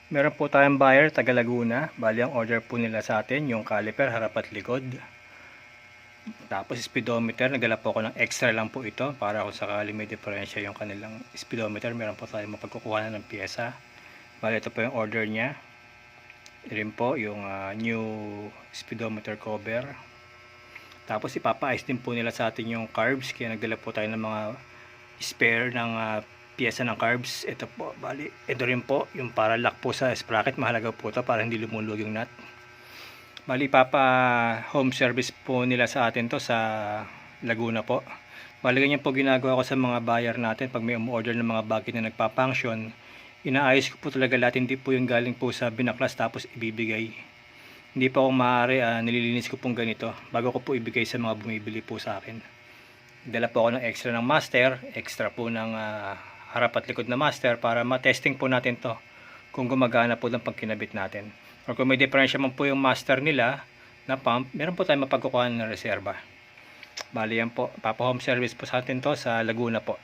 Meron po tayong buyer, taga Laguna. Bali ang order po nila sa atin, yung caliper, harap at likod. Tapos speedometer, nagdala po ako ng extra lang po ito para kung sakali may diferensya yung kanilang speedometer, meron po tayong mapagkukuhanan ng pyesa. Bali ito po yung order niya. Rin po yung new speedometer cover. Tapos ipapa-ice din po nila sa atin yung carbs, kaya nagdala po tayo ng mga spare ng pyesa ng carbs. Ito po, bali, ito rin po yung para lock po sa sprocket, mahalaga po ito para hindi lumulog yung nut. Bali, papa home service po nila sa atin to sa Laguna po. Bali, ganyan po ginagawa ko sa mga buyer natin pag may umorder ng mga bagay na nagpa-function. Inaayos ko po talaga lahat, hindi po yung galing po sa binaklas tapos ibibigay. Hindi po ako maaari, nililinis ko pong ganito bago ko po ibigay sa mga bumibili po sa akin. Dala po ako ng extra ng master, extra po ng harap at likod na master para ma-testing po natin to kung gumagana po ng pagkinabit natin. Or kung may diferensya man po yung master nila na pump, meron po tayong mapagkukuhan ng reserba. Bali yan po, papa home service po sa atin to sa Laguna po.